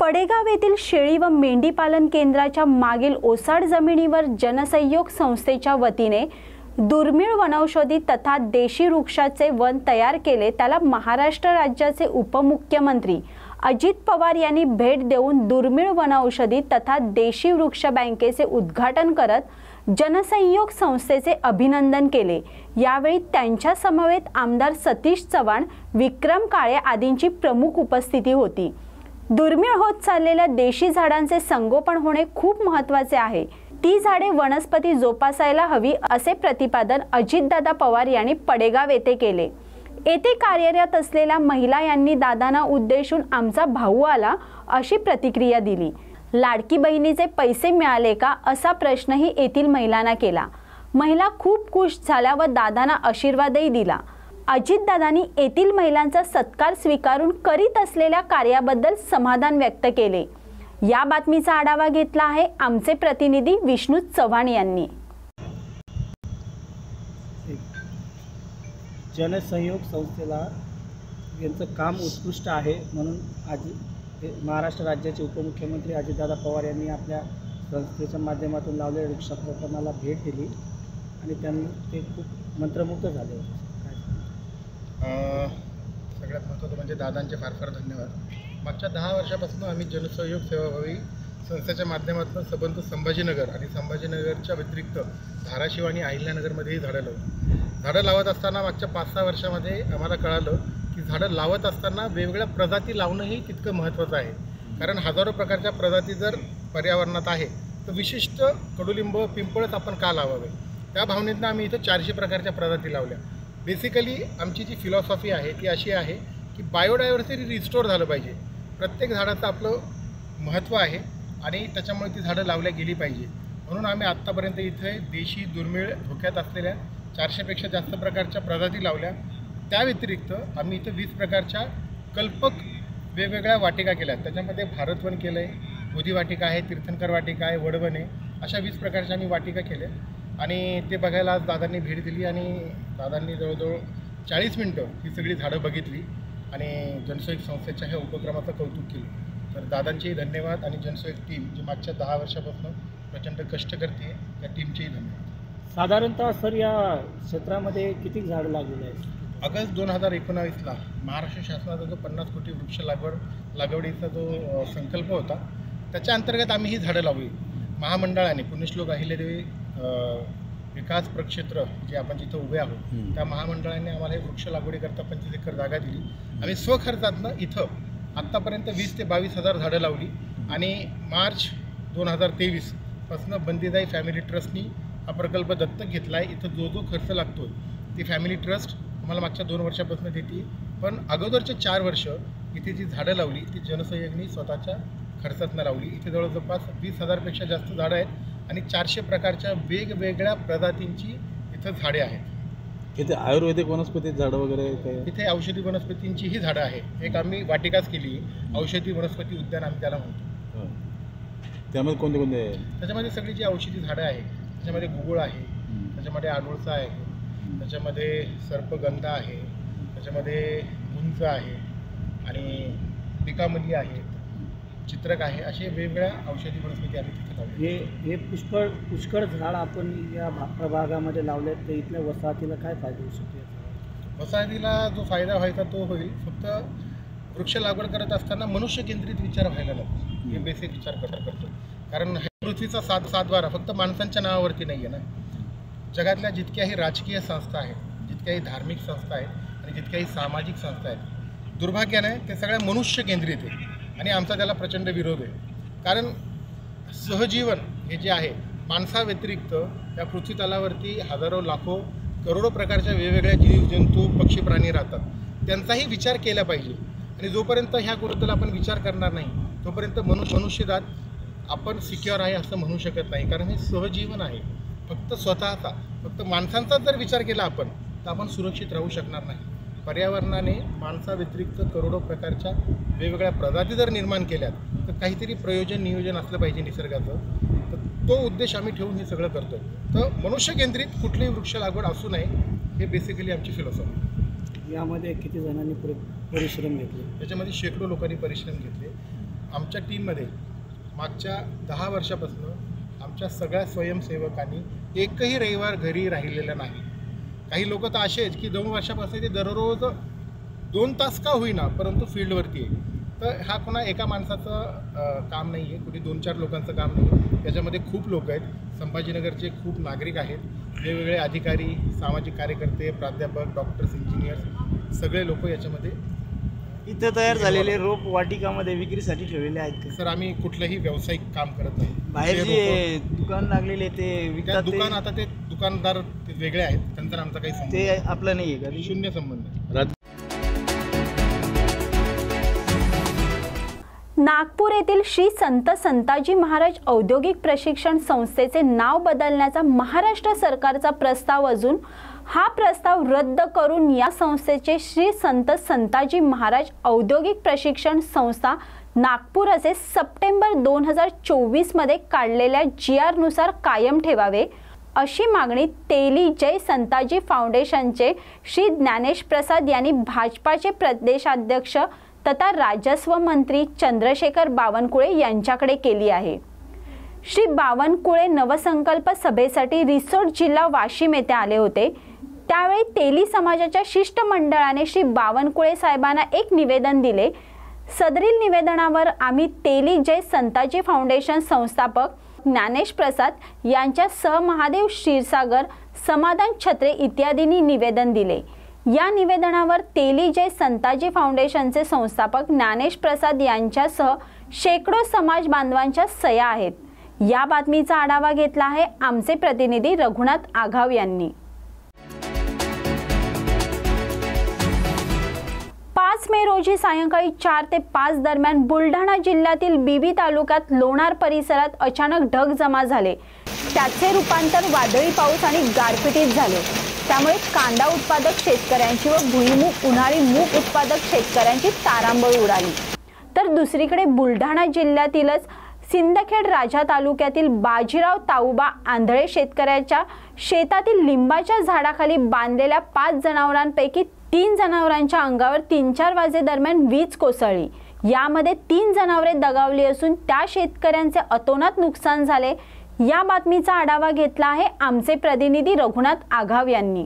पडेगाव येथील शेळी व मेंढी पालन केंद्राच्या मागील ओसाड जमिनीवर जनसहयोग संस्थेच्या वतीने दुर्मिळ वनौषधी तथा देशी वृक्षाचे वन तयार केले। त्याला महाराष्ट्र राज्याचे उपमुख्यमंत्री अजित पवार यांनी भेट देऊन दुर्मिळ वनौषधी तथा देशी वृक्ष बँकेचे उद्घाटन करत जनसहयोग संस्थेचे अभिनंदन केले। यावेळी त्यांच्या समवेत आमदार सतीश चव्हाण, विक्रम काळे आदींची प्रमुख उपस्थिती होती। दुर्मिळ होत चाललेल्या देशी झाडांचे संगोपन होणे खूप महत्त्वाचे आहे। ती झाडे वनस्पती जोपासायला हवी असे प्रतिपादन अजितदादा पवार यांनी पडेगाव येथे केले। येथे कार्यरत असलेल्या महिला यांनी दादांना उद्देशून आमचा भाऊ आला अशी प्रतिक्रिया दिली। लाडकी बहिणीचे पैसे मिळाले का असा प्रश्नही येथील महिलांना केला। महिला खूप खुश झाल्या व दादांना आशीर्वादही दिला। अजितदादांनी येथील महिलांचा सत्कार स्वीकारून करीत असलेल्या कार्याबद्दल समाधान व्यक्त केले। या बातमीचा आढावा घेतला आहे आमचे प्रतिनिधी विष्णू चव्हाण यांनी। जनसहयोग संस्थेला यांचं काम उत्कृष्ट आहे म्हणून आज महाराष्ट्र राज्याचे उपमुख्यमंत्री अजितदादा पवार यांनी आपल्या संस्थेच्या माध्यमातून लावलेल्या वृक्षारोपणाला भेट दिली आणि त्यांनी ते खूप मंत्रमुग्ध झाले। सगळ्यात महत्त्वाचं म्हणजे दादांचे फार फार धन्यवाद। मागच्या 10 वर्षापासून आम्ही जनसहयोग सेवाभावी संस्थेच्या माध्यमातून सबंध संभाजीनगर आणि संभाजीनगरच्या व्यतिरिक्त धाराशिव आणि अहिल्यानगरमध्येही झाडं लावली। झाडं लावत असताना मागच्या 5-6 वर्षामध्ये आम्हाला कळालं की झाडं लावत असताना वेगवेगळ्या प्रजाती लावणंही तितकं महत्त्वाचं आहे। कारण हजारो प्रकारच्या प्रजाती जर पर्यावरणात आहे तर विशिष्ट कडुलिंब, पिंपळच आपण का लावावे, त्या भावनेतनं आम्ही इथं 400 प्रकारच्या प्रजाती लावल्या। बेसिकली आमची जी फिलॉसॉफी आहे ती अशी आहे की बायोडायव्हर्सिटी रिस्टोर झालं पाहिजे। प्रत्येक झाडाचं आपलं महत्त्व आहे आणि त्याच्यामुळे ती झाडं लावल्या गेली पाहिजे। म्हणून आम्ही आत्तापर्यंत इथे देशी, दुर्मिळ, धोक्यात असलेल्या 400पेक्षा जास्त प्रकारच्या प्रजाती लावल्या। त्या व्यतिरिक्त आम्ही इथं 20 प्रकारच्या कल्पक वेगवेगळ्या वाटिका केल्या। त्याच्यामध्ये भारतवन केलं आहे, बोधी वाटिका आहे, तीर्थंकर वाटिका आहे, वडवन आहे, अशा 20 प्रकारच्या आम्ही वाटिका केल्या आणि ते बघायला आज दादांनी भेट दिली आणि दादांनी जवळजवळ 40 मिनटं ही सगळी झाडं बघितली आणि जनसहयोग संस्थेच्या ह्या उपक्रमाचं कौतुक केलं। तर दादांचेही धन्यवाद आणि जनसहयोग टीम जी मागच्या 10 वर्षापासून प्रचंड कष्ट करते त्या टीमचेही धन्यवाद। साधारणतः सर या क्षेत्रामध्ये किती झाडं लागलेली आहेत? ऑगस्ट 2019ला महाराष्ट्र शासनाचा जो 50 कोटी वृक्ष लागवडीचा जो संकल्प होता त्याच्या अंतर्गत आम्ही ही झाडं लावली। महामंडळाने पुण्यश्लोक अहिल्यादेवी विकास प्रक्षेत्र जे आपण जिथं उभे आहोत त्या महामंडळाने आम्हाला हे वृक्ष लागवडीकरता 25 एकर जागा दिली। आम्ही स्वखर्चातनं इथं आत्तापर्यंत 20 ते 22 हजार झाडं लावली आणि मार्च 2023 पासून बंदीदाई फॅमिली ट्रस्टनी हा प्रकल्प दत्तक घेतला आहे। इथं जो खर्च लागतो ती फॅमिली ट्रस्ट आम्हाला मागच्या 2 वर्षापासून देते, पण अगोदरचे 4 वर्ष इथे जी झाडं लावली ती जनसहयोगनी स्वतःच्या खर्चातनं लावली। इथे जवळपास 20,000पेक्षा जास्त झाडं आहेत आणि 400 प्रकारच्या वेगवेगळ्या प्रजातींची इथं झाडे आहेत। इथे आयुर्वेदिक वनस्पती झाडं वगैरे काय? इथे औषधी वनस्पतींची ही झाडं आहे। एक आम्ही वाटिकाच केली, औषधी वनस्पती उद्यान आम्ही त्याला म्हणतो। त्यामध्ये कोणते कोणते? त्याच्यामध्ये सगळी जी औषधी झाडं आहे त्याच्यामध्ये गुगुळ आहे, त्याच्यामध्ये आडुळसा आहे, त्याच्यामध्ये सर्पगंधा आहे, त्याच्यामध्ये गुंज आहे आणि पिकामली आहे, चित्रक आहे, असे वेगवेगळ्या औषधी वनस्पती आम्ही तिथे लावले। हे पुष्कळ झाड आपण या प्रभागामध्ये लावले तर इथल्या वसाहतीला काय फायदा होऊ शकतो? वसाहतीला जो फायदा व्हायचा तो होईल, फक्त वृक्ष लागवड करत असताना मनुष्य केंद्रित विचार व्हायला नको, हे बेसिक विचार करतो। कारण पृथ्वीचा सातबारा फक्त माणसांच्या नावावरती नाही आहे ना। जगातल्या जितक्याही राजकीय संस्था आहेत, जितक्याही धार्मिक संस्था आहेत आणि जितक्याही सामाजिक संस्था आहेत, दुर्भाग्याने ते सगळ्या मनुष्य केंद्रित आहे आणि आमचा त्याला प्रचंड विरोध आहे। कारण सहजीवन हे जे आहे, माणसाव्यतिरिक्त या पृथ्वी तलावरती हजारो, लाखो, करोडो प्रकारच्या वेगवेगळ्या जीव, जंतू, पक्षी, प्राणी राहतात, त्यांचाही विचार केला पाहिजे। आणि जोपर्यंत ह्या गोष्टीला आपण विचार करणार नाही तोपर्यंत मनुष्यजात आपण सिक्युअर आहे असं म्हणू शकत नाही। कारण हे सहजीवन आहे, फक्त स्वतःचा, फक्त माणसांचा जर विचार केला आपण तर आपण सुरक्षित राहू शकणार नाही। पर्यावरणाने माणसाव्यतिरिक्त करोडो प्रकारच्या वेगवेगळ्या प्रजाती जर निर्माण केल्यात तर काहीतरी प्रयोजन, नियोजन असलं पाहिजे निसर्गाचं। तर तो उद्देश आम्ही ठेवून हे सगळं करतो। तर मनुष्य केंद्रित कुठलीही वृक्ष लागवड असू नये, हे बेसिकली आमची फिलॉसॉफी। यामध्ये किती जणांनी परिश्रम घेतले? त्याच्यामध्ये शेकडो लोकांनी परिश्रम घेतले। आमच्या टीममध्ये मागच्या 10 वर्षापासून आमच्या सगळ्या स्वयंसेवकांनी एकही रविवार घरी राहिलेला नाही. काही लोक तर असे आहेत की 2 वर्षापासून ते दररोज 2 तास का होईना परंतु फील्डवरती आहे. तर हा कोणा एका माणसाचं काम नाही आहे, कुठे 2-4 लोकांचं काम नाही आहे. त्याच्यामध्ये खूप लोक आहेत. संभाजीनगरचे खूप नागरिक आहेत, वेगवेगळे अधिकारी, सामाजिक कार्यकर्ते, प्राध्यापक, डॉक्टर्स, इंजिनियर्स सगळे लोक याच्यामध्ये. इथं तयार झालेले रोप वाटिकामध्ये विक्रीसाठी ठेवलेले आहेत सर आम्ही कुठलंही व्यावसायिक काम करत नाही. बाहेर जे दुकान लागलेले ते विकतात दुकान आता ते दुकानदार वेगळे आहेत, त्यांचा आमचा काही संबंध ते आपलं नाही आहे का? शून्य संबंध. नागपूर येथील श्री संत संताजी महाराज औद्योगिक प्रशिक्षण संस्थेचे नाव बदलण्याचा महाराष्ट्र सरकारचा प्रस्ताव असून हा प्रस्ताव रद्द करून या संस्थेचे श्री संत संताजी महाराज औद्योगिक प्रशिक्षण संस्था नागपूर असे सप्टेंबर 2024 मध्ये काढलेल्या GR नुसार कायम ठेवावे अशी मागणी तेली जय संताजी फाउंडेशनचे श्री ज्ञानेश प्रसाद यांनी भाजपाचे प्रदेशाध्यक्ष तथा राजस्व मंत्री चंद्रशेखर बावनकुळे यांच्याकडे केली आहे. श्री बावनकुळे नवसंकल्प सभेसाठी रिसोड जिल्हा वाशिम येथे आले होते. त्यावेळी तेली समाजाच्या शिष्टमंडळाने श्री बावनकुळे साहेबांना एक निवेदन दिले. सदरील निवेदनावर आम्ही तेली जय संताजी फाउंडेशन संस्थापक ज्ञानेश प्रसाद यांच्यासह महादेव क्षीरसागर, समाधान छत्रे इत्यादींनी निवेदन दिले. या निवेदनावर तेली जय संताजी फाउंडेशनचे संस्थापक ज्ञानेश प्रसाद यांच्यासह शेकडो समाज बांधवांच्या सह्या आहेत. या बातमीचा आढावा घेतला आहे आमचे प्रतिनिधी रघुनाथ आघाव यांनी. 5 मे रोजी सायंकाळी 4 ते 5 दरम्यान बुलढाणा जिल्ह्यातील बिबी तालुक्यात लोणार परिसरात अचानक ढग जमा झाले. त्याचे रूपांतर वादळी पाऊस आणि गारपिटीत झाले. त्यामुळे कांदा उत्पादक शेतकऱ्यांची व भुईमूग उन्हाळी मूग उत्पादक शेतकऱ्यांची तारांबळ उडाली. तर दुसरीकडे बुलढाणा जिल्ह्यातीलच सिंदखेड राजा तालुक्यातील बाजीराव ताऊबा आंधळे शेतकऱ्याच्या शेतातील लिंबाच्या झाडाखाली बांधलेल्या 5 जनावरांपैकी 3 जनावरांच्या अंगावर 3-4 वाजेदरम्यान वीज कोसळली. यामध्ये 3 जनावरे दगावली असून त्या शेतकऱ्यांचे अतोनात नुकसान झाले. या बातमीचा आढावा घेतला आहे आमचे प्रतिनिधी रघुनाथ आघाव यांनी.